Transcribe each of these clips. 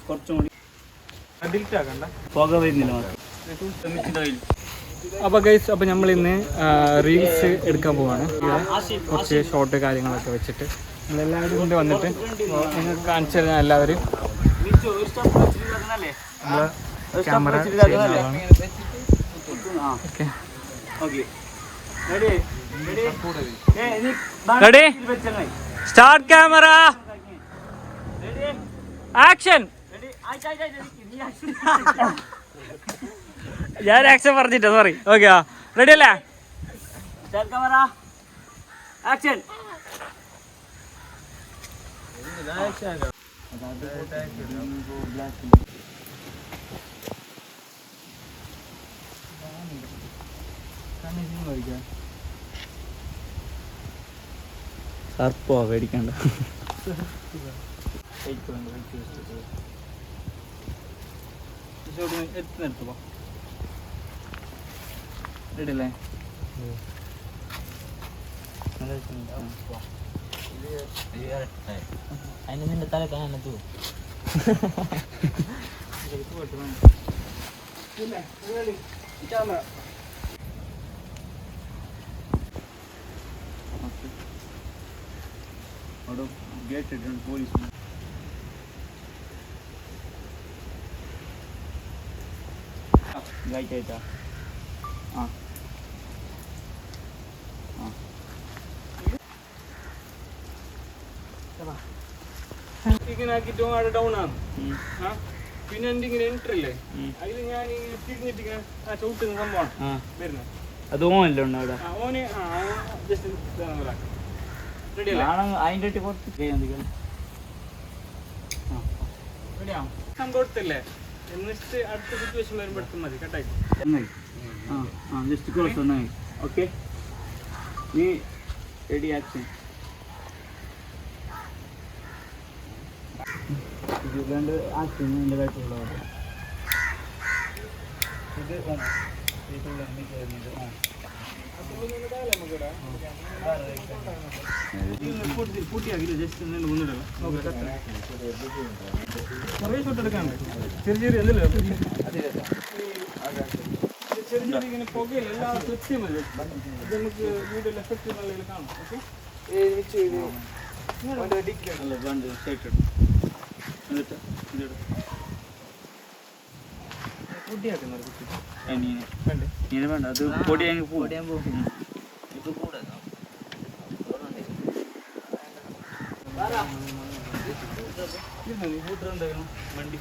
കുറച്ചും കൂടി പുക വരുന്നില്ല. അപ്പോൾ ഗൈസ്, അപ്പോൾ നമ്മൾ ഇന്ന് റീൽസ് എടുക്കാൻ പോവാണ്. കുറച്ച് ഷോർട്ട് കാര്യങ്ങളൊക്കെ വെച്ചിട്ട് നമ്മളെല്ലാവരും കൊണ്ട് വന്നിട്ട് നിങ്ങൾക്ക് കാണിച്ചു തരുന്ന എല്ലാവരും camera ready, start camera, action. ഞാൻ ആക്ഷൻ പറഞ്ഞിട്ടാ, സോറി. ഓക്കെ, റെഡി അല്ലേ? Start camera, action. സർപ്പോ പേടിക്കണ്ട. എടുത്തു റെഡി അല്ലേ? അതിന് നിന്റെ തല കാണത്തു. ഗേറ്റ് ഇട്ടുണ്ട് പോലീസ്. ലൈറ്റ് ആയിട്ടാ? ആ ഇങ്ങനെ ആക്കിയിട്ട് അവിടെ ഡൗൺ ആണ്. പിന്നെ എൻ്റെ ഇങ്ങനെ എൻട്രി ഇല്ലേ, അതിൽ ഞാൻ തിരിഞ്ഞിട്ട് ഇങ്ങനെ ചവിട്ടുന്ന സംഭവമാണ് വരുന്നത്. അത് ഓനല്ലേ ഉണ്ട് അവിടെ? ഓന് ജസ്റ്റ് റെഡി അല്ലേ? അതിൻ്റെ കൊടുത്തില്ലേ, എന്നിട്ട് അടുത്ത സിറ്റുവേഷൻ വരുമ്പോൾ എടുത്താൽ മതി. കട്ടായി ജസ്റ്റ് ക്ലോസ് ഒന്നായി. ഓക്കെ, നീ റെഡി, ആക്ഷൻ. ഇതിലാണ്ട് ആക്ഷൻ എൻ്റെ ബാക്കിലുള്ളത് ഇത് പൂട്ടിയാക്കില്ല, ജസ്റ്റ് മുന്നിടല്ല. കുറേ ഷോട്ട് എടുക്കാണ്ട് ചെറിയ ചെറിയ എന്തല്ലോ ചെറിയ ചെറിയ ഇങ്ങനെ പുകയില്ല, എല്ലാം കൃത്യം മതി. ഇത് നമുക്ക് വീട്ടിൽ എഫക്റ്റ് നല്ല കാണും. ഓക്കെ, വേണ്ട, അത് പൊടിയാൻ പോകും. വണ്ടി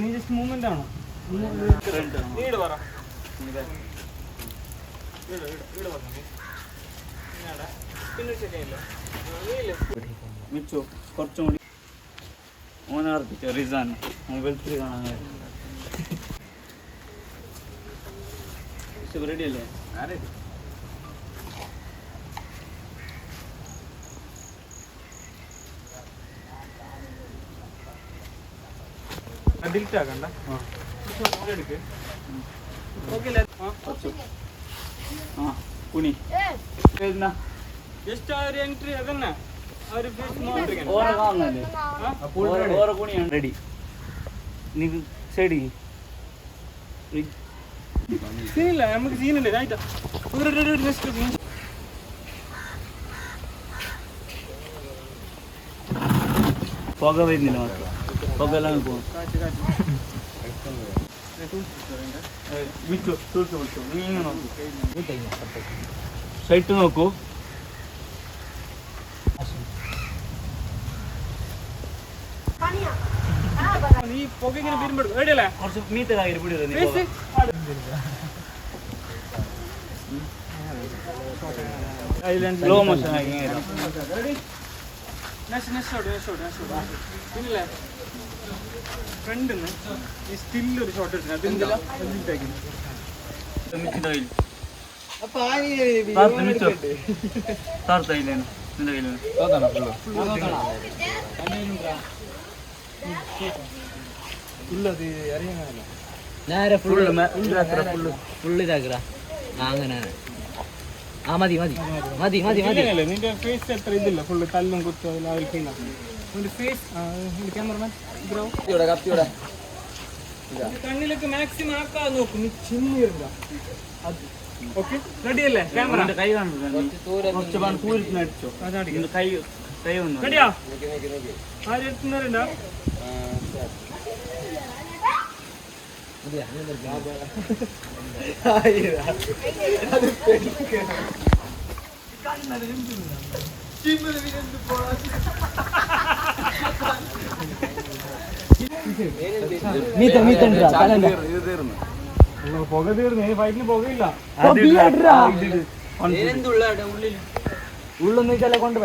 നീ ജസ്റ്റ് മൂവ്മെന്റ് ആണോ? മിച്ചോ കുറച്ചും കൂടി ഓനർപ്പിച്ചോ. റിസാൻ വെളുത്തിരി കാണാൻ റെഡി അല്ലേ? ഡിലീറ്റ് ആക്കണ്ട. എടുക്ക്. കുണി ജസ്റ്റ് ആ ഒരു എൻട്രി അതന്നെ. റെഡി, സൈഡ് സീനില്ല, നമുക്ക് സീനുണ്ട്. പുക വരുന്നില്ല മാത്രം, പുക എല്ലാം പോകും. സൈറ്റ് നോക്കൂ. നീ പുക ഇങ്ങനെ വരുമ്പോൾ റെഡിയല്ലേ? കുറച്ച് മീറ്റ് സ്ലോ മോഷൻ ആക്കി പിന്നില്ലേ ഫ്രണ്ടിന്ന് ഈ സ്റ്റില്ലൊരു ഷോട്ട് എടുക്കുന്നത്. അങ്ങനെ മതി മതി മതി മതി മതി. നിന്റെ ഫേസ് എത്ര ഇതില്ല, ഫുള്ള് തല്ലും കുത്തും ക്യാമറമാൻ കണ്ണിലൊക്കെ മാക്സിമം ആക്കാതെ നോക്കും. നീ ചിന്നിരുന്ന ഓക്കെ റെഡി അല്ലേ? ക്യാമറ കൈ അടിച്ചോ. റെഡിയാ? ആരെത്തുന്നവരുണ്ടോ? പുക തീർന്നു, ഫൈറ്റിന് പുകയില്ല. ഉള്ളൊന്നും ചില കൊണ്ട്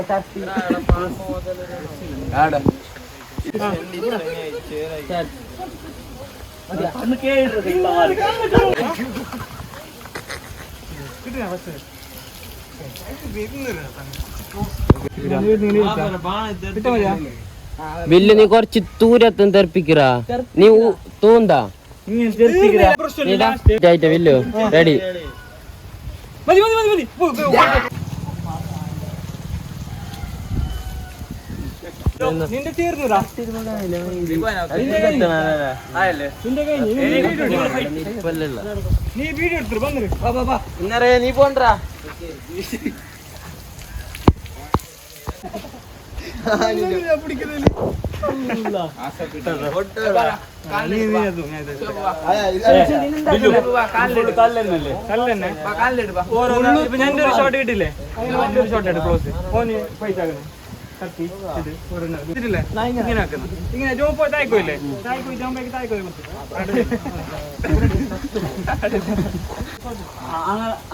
ബില്ല് നീ കുറച്ച് ദൂരത്തും തെറിപ്പിക്കറാ. നീ തൂന്താ ബില്ലു റെഡി. മതി മതി മതി മതി. നിന്റെ തീർന്നുടാ. നീ വീഡിയോ എടുത്തു വന്നിട്ട് ഇന്നറേ നീ പോണ്ടാ. ഞാൻ ഒരു ഷോട്ട് കിട്ടില്ലേ? ഒരു ഷോട്ട് എടുത്ത് ക്ലോസ് ഓന് പൈസ ഇങ്ങനെ ജോപ്പോ തായ്ക്കോയില്ലേ? തായ്ക്കോയി ജോമ്പേക്ക് തായ്ക്കോയി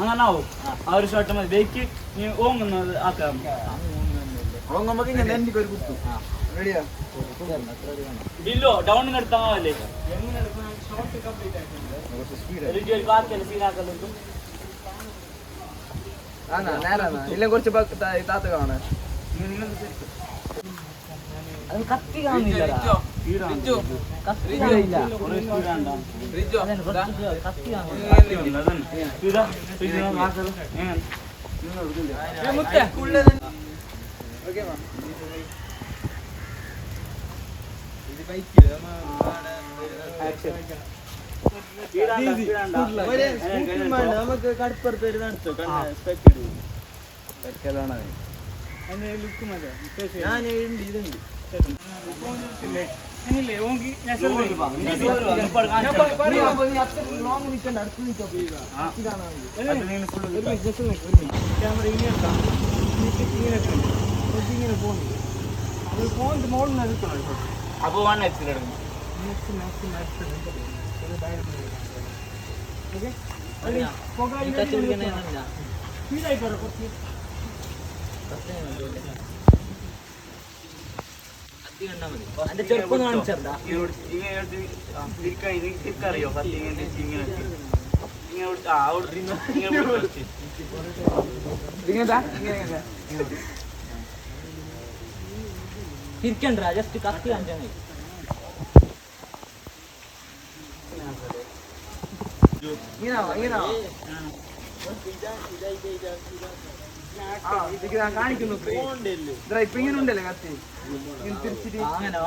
അങ്ങനാവും. ആ ഒരു ഷോട്ട് മതി. ബേക്ക് നീ ഓങ്ങുന്നത് ആക്കാം. ബില്ലോ ഡൗൺ എടുത്താവല്ലേ? ഇല്ല കുറച്ച് താത്ത കാണാൻ കത്തി കാണുന്നില്ല. നമുക്ക് കടുപ്പുറത്ത് അപ്പൊ എന്റെ ചെറുപ്പം കാണിച്ചെന്താ അറിയോ? തിരിക്കണ്ട, ജസ്റ്റ് കത്തി കാണിച്ചാൽ മതി. കാണിക്കുന്നു ഇപ്പൊ ഇങ്ങനെ ഉണ്ടല്ലേ കത്തി തിരിച്ചിട്ട് അങ്ങനെ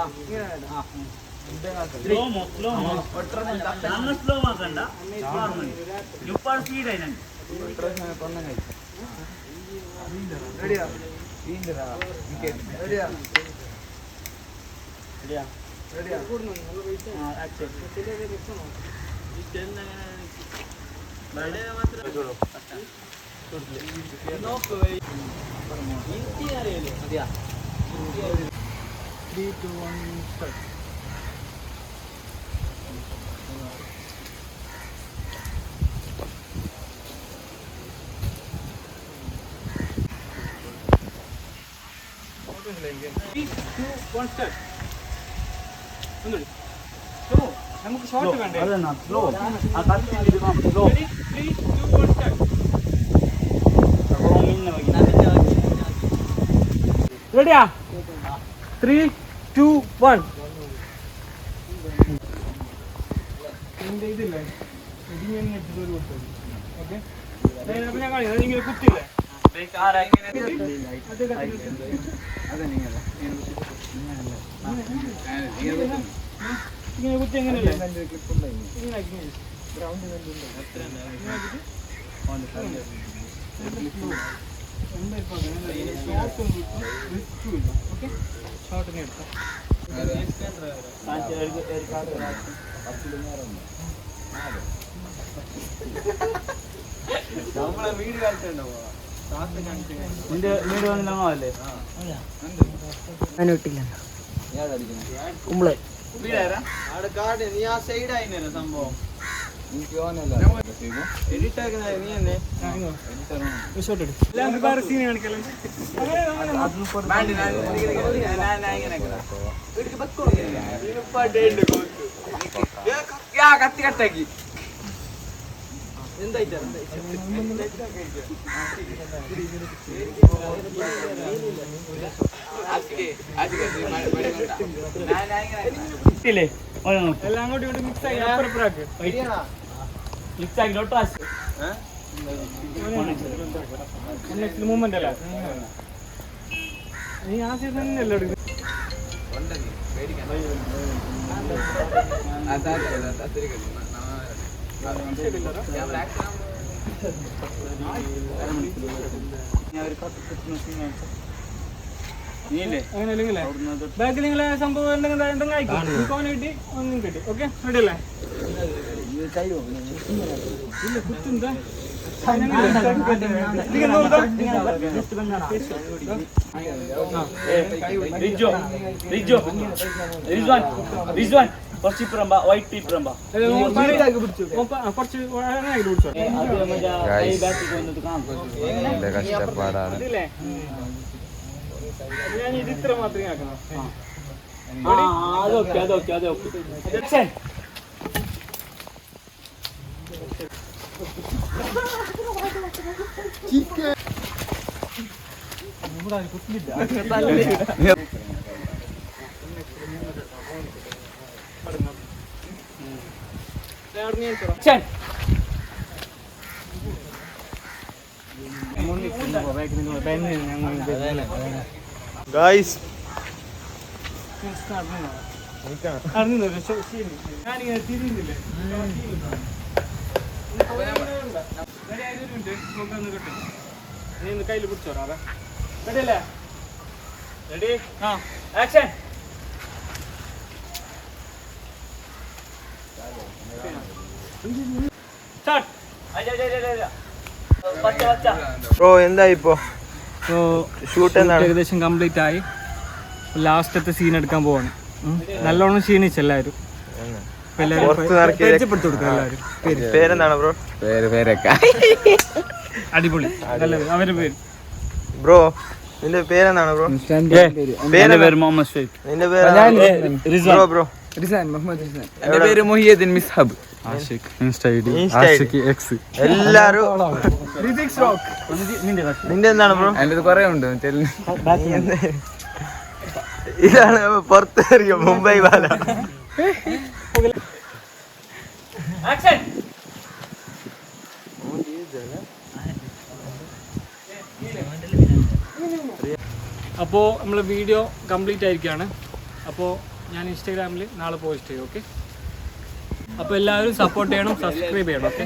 റെഡിയാ? റെഡിയാ? റെഡിയാ? നമുക്ക് ഷോട്ട് വേണ്ടേ? റെഡിയാ 3, 2, 1. ഇതില്ലേ ഇതിങ്ങനെ എടുത്തിട്ട് ഒരു കൊടുത്തു. ഓക്കെ ഞാൻ കാണിക്കാം. ഇങ്ങനെ കുത്തില്ലേ ഇങ്ങനെ കുത്തി എങ്ങനെയല്ലേ ഇങ്ങനെ ഗ്രൗണ്ട് ഓക്കെ ഷോട്ടിനെ എടുക്കാം. നിന്റെ വീട് വന്നില്ലേ അതിനൊട്ടില്ല കുമ്പളെ സംഭവം കത്തി കട്ടാക്കി എല്ലാം അങ്ങോട്ടും ഇങ്ങോട്ടും മിക്സ് ആക്കി അപ്പുറപ്പുറാക്ക് മിക്സ് ആക്കി ഒട്ടാശ് മൂവ്മെന്റ് അല്ല നീ ആ സീസൺ തന്നെയല്ലോ എടുക്കുന്നത്. അങ്ങനെ അല്ലെങ്കിലേ ബാക്കിൽ നിങ്ങളെ സംഭവം എന്തെങ്കിലും ആയിക്കോനെ കിട്ടി ഒന്നും കിട്ടി. ഓക്കെ റെഡി അല്ലേ? ഇല്ല കുത്തുന്താ ഞാൻ ഇത് ഇത്ര മാത്രമേ ആക്കണം. അതൊക്കെ ഗായ്സ് ഞാനിങ്ങനെ തിരിയുന്നില്ലേ നീ ഒന്ന് കയ്യിൽ പിടിച്ചോറാ. റെഡി അല്ലേ? Ready action. ബ്രോ എന്താ ഇപ്പോ ഷൂട്ട് എന്താണ്? ഏകദേശം കംപ്ലീറ്റ് ആയി. ലാസ്റ്റത്തെ സീൻ എടുക്കാൻ പോവാണ്. നല്ലോണം ക്ഷീണിച്ച് എല്ലാവരും. പരിചയപ്പെടുത്തി കൊടുക്കാം എല്ലാവരും. പേരെന്താണ് ബ്രോ? അടിപൊളി നല്ലത് അവരുടെ പേര്. ബ്രോ നിന്റെ പേരെന്താണ് ബ്രോ? പേര് മുഹമ്മദ് ഷെയ്ഖ്. നിന്റെ പേര് ബ്രോ? എന്റെ പേര് മുഹിയുദ്ദീൻ മിസ്ഹബ്. എല്ലാരും നിന്റെ എന്താണ് ബ്രോ? എന്റെ കൊറേ ഉണ്ട്. ഇതാണ് പുറത്തേറിയ മുംബൈ വാല. അപ്പോൾ നമ്മൾ വീഡിയോ കംപ്ലീറ്റ് ആയിരിക്കുകയാണ്. അപ്പോൾ ഞാൻ ഇൻസ്റ്റാഗ്രാമിൽ നാളെ പോസ്റ്റ് ചെയ്യും. ഓക്കെ അപ്പോൾ എല്ലാവരും സപ്പോർട്ട് ചെയ്യണം, സബ്സ്ക്രൈബ് ചെയ്യണം. ഓക്കെ